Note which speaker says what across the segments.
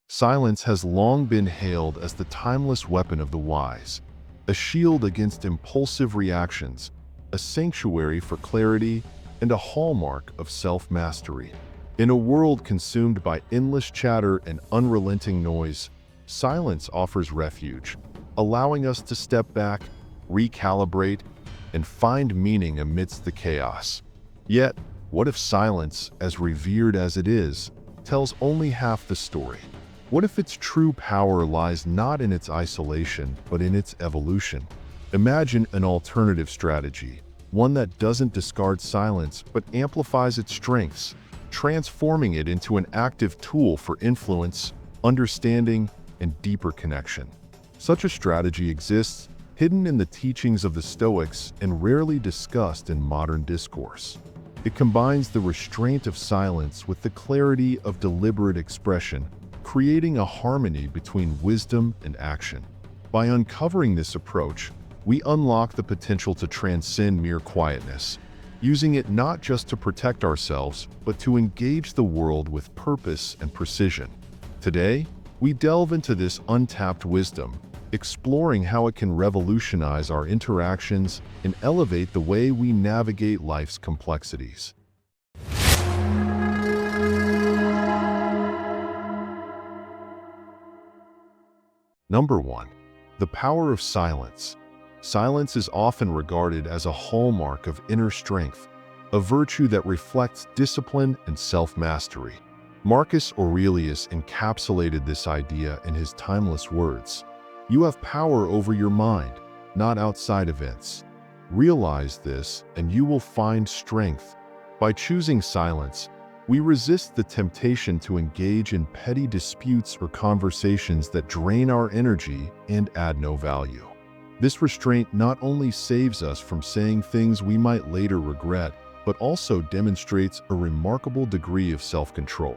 Speaker 1: Silence has long been hailed as the timeless weapon of the wise, a shield against impulsive reactions, a sanctuary for clarity, and a hallmark of self-mastery. In a world consumed by endless chatter and unrelenting noise, silence offers refuge, allowing us to step back, recalibrate, and find meaning amidst the chaos. Yet, what if silence, as revered as it is, tells only half the story? What if its true power lies not in its isolation, but in its evolution? Imagine an alternative strategy, one that doesn't discard silence, but amplifies its strengths, transforming it into an active tool for influence, understanding, and deeper connection. Such a strategy exists, hidden in the teachings of the Stoics and rarely discussed in modern discourse. It combines the restraint of silence with the clarity of deliberate expression, creating a harmony between wisdom and action. By uncovering this approach, we unlock the potential to transcend mere quietness, using it not just to protect ourselves, but to engage the world with purpose and precision. Today, we delve into this untapped wisdom, exploring how it can revolutionize our interactions and elevate the way we navigate life's complexities. Number 1. The power of silence. Silence is often regarded as a hallmark of inner strength, a virtue that reflects discipline and self-mastery. Marcus Aurelius encapsulated this idea in his timeless words: "You have power over your mind, not outside events. Realize this, and you will find strength." By choosing silence, we resist the temptation to engage in petty disputes or conversations that drain our energy and add no value. This restraint not only saves us from saying things we might later regret, but also demonstrates a remarkable degree of self-control.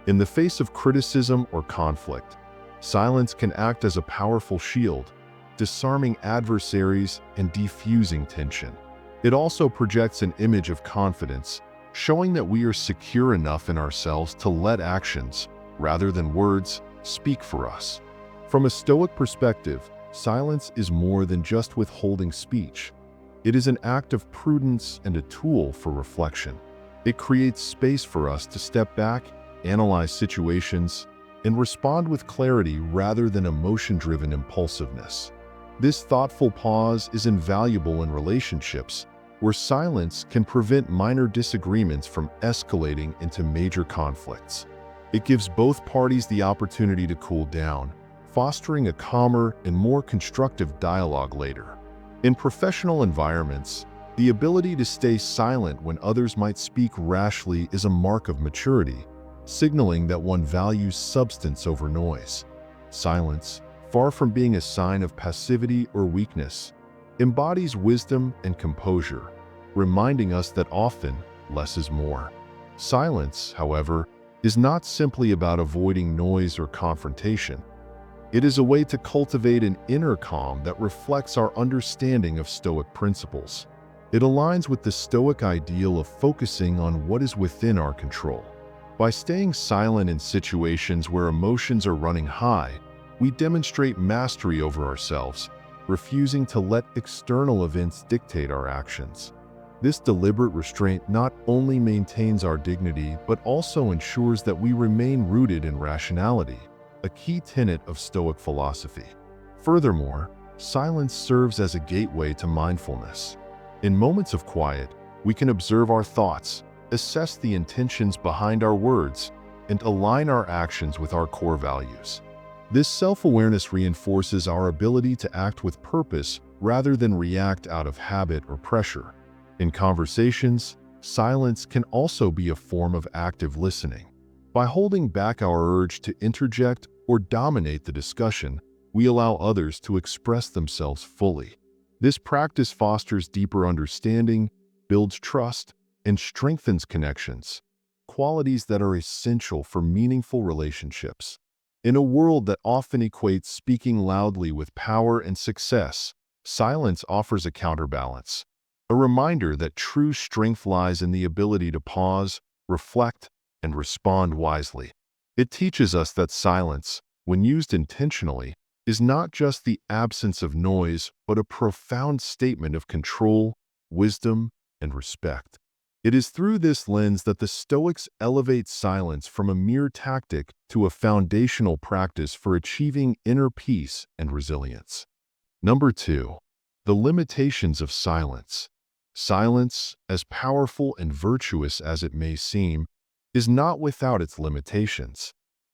Speaker 1: In the face of criticism or conflict, silence can act as a powerful shield, disarming adversaries and defusing tension. It also projects an image of confidence, showing that we are secure enough in ourselves to let actions, rather than words, speak for us. From a Stoic perspective, silence is more than just withholding speech. It is an act of prudence and a tool for reflection. It creates space for us to step back, analyze situations, and respond with clarity rather than emotion-driven impulsiveness. This thoughtful pause is invaluable in relationships, where silence can prevent minor disagreements from escalating into major conflicts. It gives both parties the opportunity to cool down, fostering a calmer and more constructive dialogue later. In professional environments, the ability to stay silent when others might speak rashly is a mark of maturity, signaling that one values substance over noise. Silence, far from being a sign of passivity or weakness, embodies wisdom and composure, reminding us that often less is more. Silence, however, is not simply about avoiding noise or confrontation. It is a way to cultivate an inner calm that reflects our understanding of Stoic principles. It aligns with the Stoic ideal of focusing on what is within our control. By staying silent in situations where emotions are running high, we demonstrate mastery over ourselves, refusing to let external events dictate our actions. This deliberate restraint not only maintains our dignity but also ensures that we remain rooted in rationality, a key tenet of Stoic philosophy. Furthermore, silence serves as a gateway to mindfulness. In moments of quiet, we can observe our thoughts, assess the intentions behind our words, and align our actions with our core values. This self-awareness reinforces our ability to act with purpose rather than react out of habit or pressure. In conversations, silence can also be a form of active listening. By holding back our urge to interject or dominate the discussion, we allow others to express themselves fully. This practice fosters deeper understanding, builds trust, and strengthens connections, qualities that are essential for meaningful relationships. In a world that often equates speaking loudly with power and success, silence offers a counterbalance, a reminder that true strength lies in the ability to pause, reflect, and respond wisely. It teaches us that silence, when used intentionally, is not just the absence of noise, but a profound statement of control, wisdom, and respect. It is through this lens that the Stoics elevate silence from a mere tactic to a foundational practice for achieving inner peace and resilience. Number 2. The limitations of silence. Silence, as powerful and virtuous as it may seem, is not without its limitations.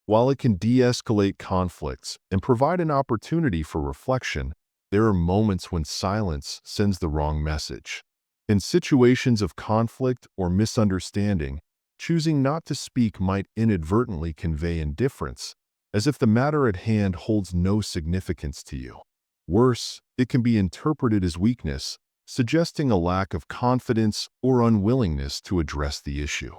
Speaker 1: While it can de-escalate conflicts and provide an opportunity for reflection, there are moments when silence sends the wrong message. In situations of conflict or misunderstanding, choosing not to speak might inadvertently convey indifference, as if the matter at hand holds no significance to you. Worse, it can be interpreted as weakness, suggesting a lack of confidence or unwillingness to address the issue.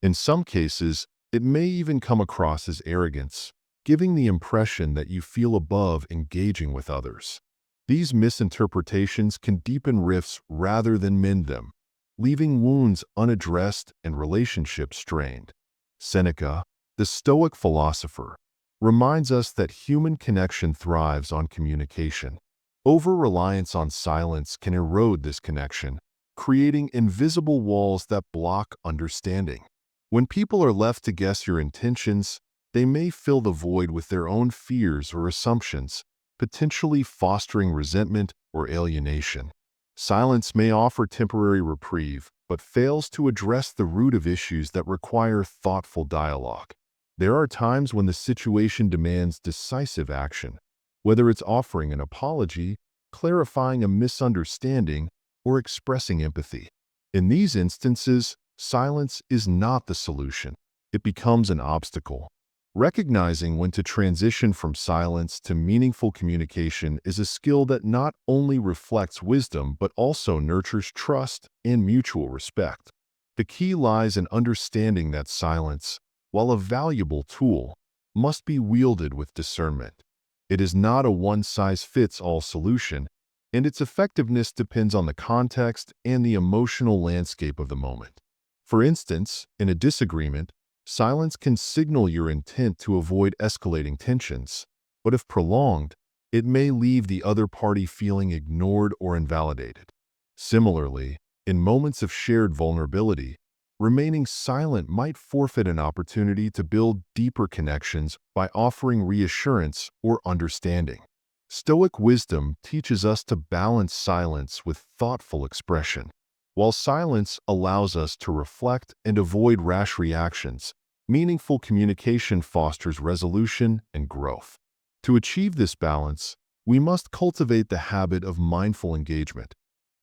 Speaker 1: In some cases, it may even come across as arrogance, giving the impression that you feel above engaging with others. These misinterpretations can deepen rifts rather than mend them, leaving wounds unaddressed and relationships strained. Seneca, the Stoic philosopher, reminds us that human connection thrives on communication. Over-reliance on silence can erode this connection, creating invisible walls that block understanding. When people are left to guess your intentions, they may fill the void with their own fears or assumptions, potentially fostering resentment or alienation. Silence may offer temporary reprieve, but fails to address the root of issues that require thoughtful dialogue. There are times when the situation demands decisive action, whether it's offering an apology, clarifying a misunderstanding, or expressing empathy. In these instances, silence is not the solution. It becomes an obstacle. Recognizing when to transition from silence to meaningful communication is a skill that not only reflects wisdom but also nurtures trust and mutual respect. The key lies in understanding that silence, while a valuable tool, must be wielded with discernment. It is not a one-size-fits-all solution, and its effectiveness depends on the context and the emotional landscape of the moment. For instance, in a disagreement, silence can signal your intent to avoid escalating tensions, but if prolonged, it may leave the other party feeling ignored or invalidated. Similarly, in moments of shared vulnerability, remaining silent might forfeit an opportunity to build deeper connections by offering reassurance or understanding. Stoic wisdom teaches us to balance silence with thoughtful expression. While silence allows us to reflect and avoid rash reactions, meaningful communication fosters resolution and growth. To achieve this balance, we must cultivate the habit of mindful engagement,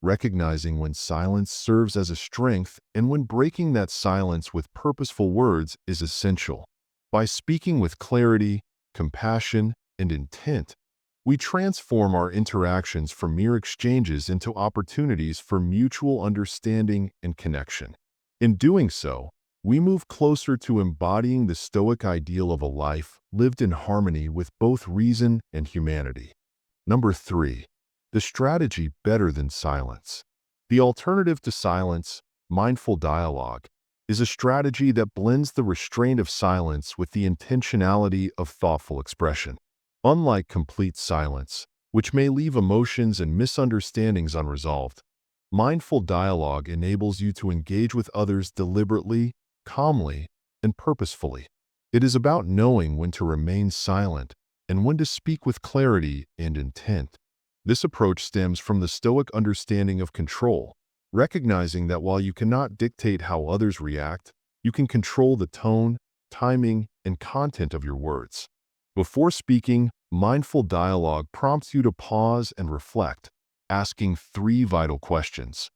Speaker 1: recognizing when silence serves as a strength and when breaking that silence with purposeful words is essential. By speaking with clarity, compassion, and intent, we transform our interactions from mere exchanges into opportunities for mutual understanding and connection. In doing so, we move closer to embodying the Stoic ideal of a life lived in harmony with both reason and humanity. Number 3. The strategy better than silence. The alternative to silence, mindful dialogue, is a strategy that blends the restraint of silence with the intentionality of thoughtful expression. Unlike complete silence, which may leave emotions and misunderstandings unresolved, mindful dialogue enables you to engage with others deliberately, calmly, and purposefully. It is about knowing when to remain silent and when to speak with clarity and intent. This approach stems from the Stoic understanding of control, recognizing that while you cannot dictate how others react, you can control the tone, timing, and content of your words. Before speaking, mindful dialogue prompts you to pause and reflect, asking 3 vital questions.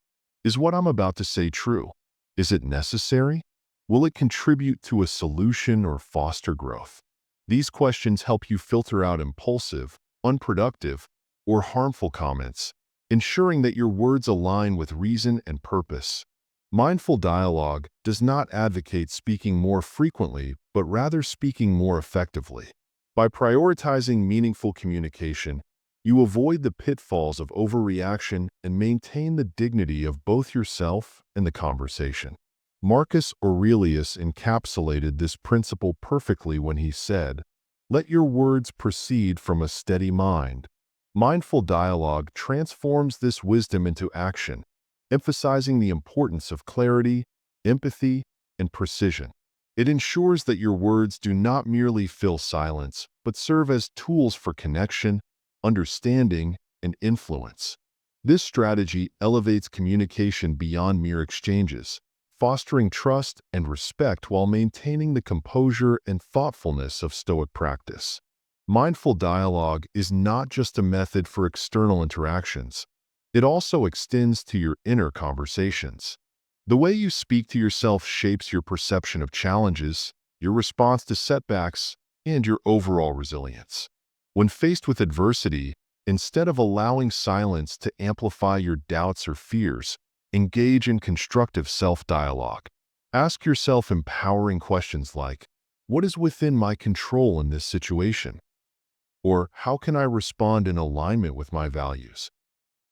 Speaker 1: Is what I'm about to say true? Is it necessary? Will it contribute to a solution or foster growth? These questions help you filter out impulsive, unproductive, or harmful comments, ensuring that your words align with reason and purpose. Mindful dialogue does not advocate speaking more frequently, but rather speaking more effectively. By prioritizing meaningful communication, you avoid the pitfalls of overreaction and maintain the dignity of both yourself and the conversation. Marcus Aurelius encapsulated this principle perfectly when he said, "Let your words proceed from a steady mind." Mindful dialogue transforms this wisdom into action, emphasizing the importance of clarity, empathy, and precision. It ensures that your words do not merely fill silence, but serve as tools for connection, understanding, and influence. This strategy elevates communication beyond mere exchanges, fostering trust and respect while maintaining the composure and thoughtfulness of Stoic practice. Mindful dialogue is not just a method for external interactions. It also extends to your inner conversations. The way you speak to yourself shapes your perception of challenges, your response to setbacks, and your overall resilience. When faced with adversity, instead of allowing silence to amplify your doubts or fears, engage in constructive self-dialogue. Ask yourself empowering questions like, "What is within my control in this situation?" Or, "How can I respond in alignment with my values?"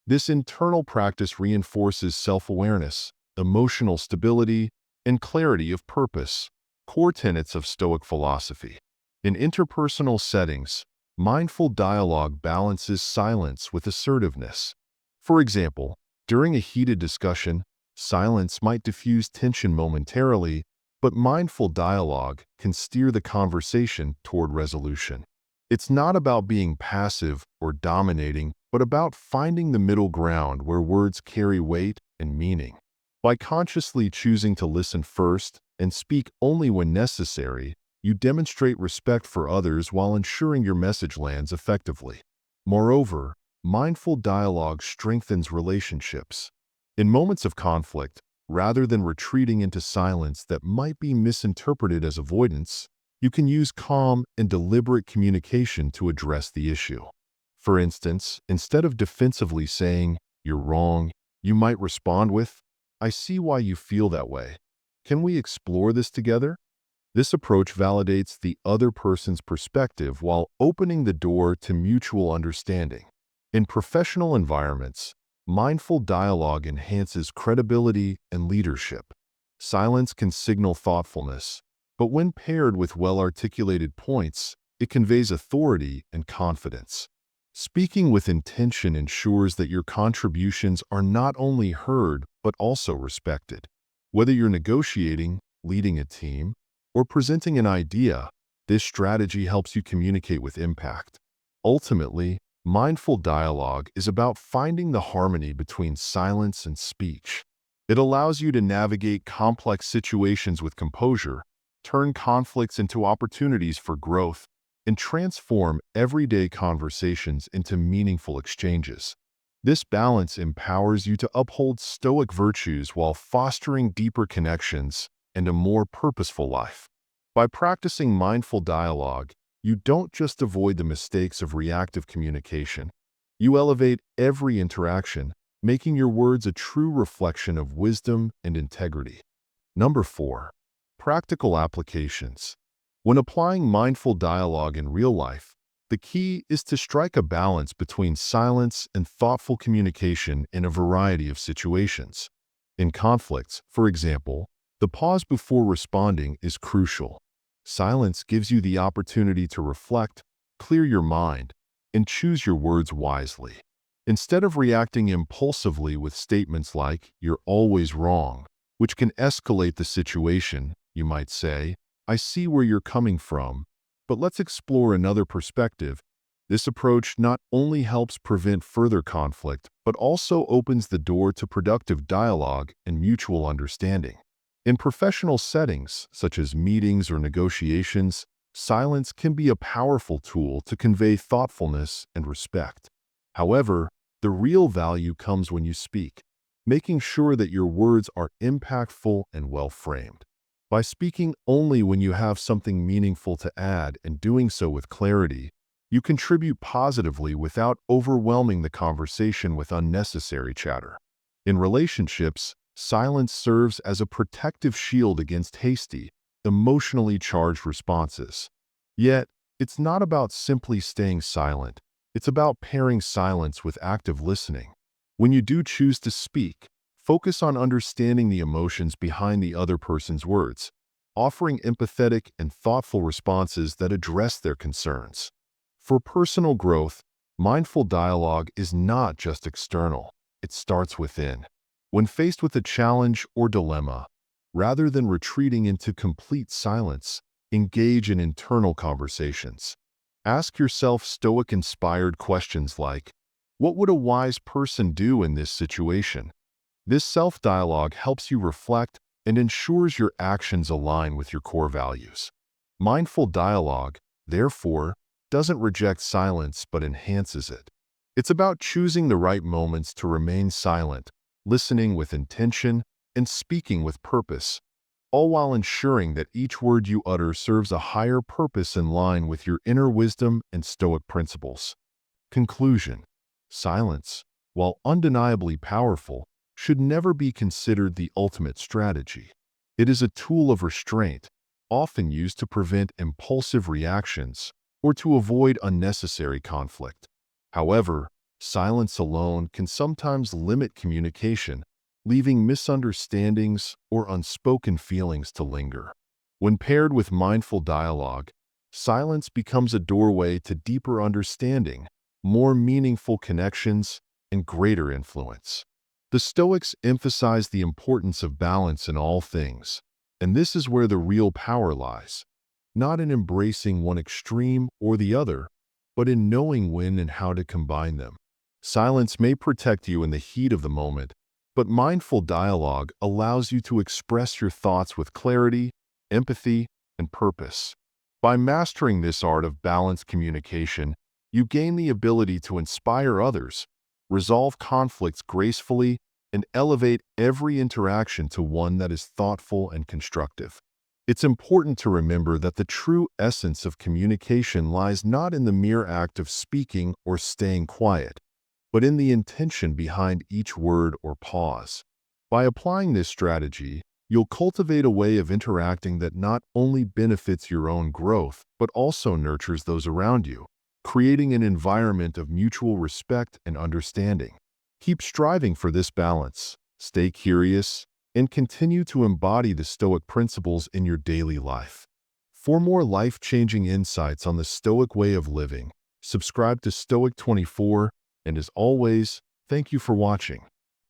Speaker 1: This internal practice reinforces self-awareness, emotional stability, and clarity of purpose, core tenets of Stoic philosophy. In interpersonal settings, mindful dialogue balances silence with assertiveness. For example, during a heated discussion, silence might diffuse tension momentarily, but mindful dialogue can steer the conversation toward resolution. It's not about being passive or dominating, but about finding the middle ground where words carry weight and meaning. By consciously choosing to listen first and speak only when necessary, you demonstrate respect for others while ensuring your message lands effectively. Moreover, mindful dialogue strengthens relationships. In moments of conflict, rather than retreating into silence that might be misinterpreted as avoidance, you can use calm and deliberate communication to address the issue. For instance, instead of defensively saying, "You're wrong," you might respond with, "I see why you feel that way. Can we explore this together?" This approach validates the other person's perspective while opening the door to mutual understanding. In professional environments, mindful dialogue enhances credibility and leadership. Silence can signal thoughtfulness, but when paired with well-articulated points, it conveys authority and confidence. Speaking with intention ensures that your contributions are not only heard but also respected. Whether you're negotiating, leading a team, or presenting an idea, this strategy helps you communicate with impact. Ultimately, mindful dialogue is about finding the harmony between silence and speech. It allows you to navigate complex situations with composure, turn conflicts into opportunities for growth, and transform everyday conversations into meaningful exchanges. This balance empowers you to uphold Stoic virtues while fostering deeper connections and a more purposeful life. By practicing mindful dialogue, you don't just avoid the mistakes of reactive communication. You elevate every interaction, making your words a true reflection of wisdom and integrity. Number 4. Practical applications. When applying mindful dialogue in real life, the key is to strike a balance between silence and thoughtful communication in a variety of situations. In conflicts, for example, the pause before responding is crucial. Silence gives you the opportunity to reflect, clear your mind, and choose your words wisely. Instead of reacting impulsively with statements like, "You're always wrong," which can escalate the situation, you might say, "I see where you're coming from, but let's explore another perspective." This approach not only helps prevent further conflict, but also opens the door to productive dialogue and mutual understanding. In professional settings, such as meetings or negotiations, silence can be a powerful tool to convey thoughtfulness and respect. However, the real value comes when you speak, making sure that your words are impactful and well-framed. By speaking only when you have something meaningful to add and doing so with clarity, you contribute positively without overwhelming the conversation with unnecessary chatter. In relationships, silence serves as a protective shield against hasty, emotionally charged responses. Yet, it's not about simply staying silent. It's about pairing silence with active listening. When you do choose to speak, Focus on understanding the emotions behind the other person's words, offering empathetic and thoughtful responses that address their concerns. For personal growth, mindful dialogue is not just external, it starts within. When faced with a challenge or dilemma, rather than retreating into complete silence, engage in internal conversations. Ask yourself Stoic-inspired questions like, what would a wise person do in this situation? This self-dialogue helps you reflect and ensures your actions align with your core values. Mindful dialogue, therefore, doesn't reject silence but enhances it. It's about choosing the right moments to remain silent, listening with intention, and speaking with purpose, all while ensuring that each word you utter serves a higher purpose in line with your inner wisdom and Stoic principles. Conclusion: silence, while undeniably powerful, should never be considered the ultimate strategy. It is a tool of restraint, often used to prevent impulsive reactions or to avoid unnecessary conflict. However, silence alone can sometimes limit communication, leaving misunderstandings or unspoken feelings to linger. When paired with mindful dialogue, silence becomes a doorway to deeper understanding, more meaningful connections, and greater influence. The Stoics emphasize the importance of balance in all things, and this is where the real power lies, not in embracing one extreme or the other, but in knowing when and how to combine them. Silence may protect you in the heat of the moment, but mindful dialogue allows you to express your thoughts with clarity, empathy, and purpose. By mastering this art of balanced communication, you gain the ability to inspire others, resolve conflicts gracefully, and elevate every interaction to one that is thoughtful and constructive. It's important to remember that the true essence of communication lies not in the mere act of speaking or staying quiet, but in the intention behind each word or pause. By applying this strategy, you'll cultivate a way of interacting that not only benefits your own growth, but also nurtures those around you, creating an environment of mutual respect and understanding. Keep striving for this balance, stay curious, and continue to embody the Stoic principles in your daily life. For more life-changing insights on the Stoic way of living, subscribe to Stoic 24, and as always, thank you for watching.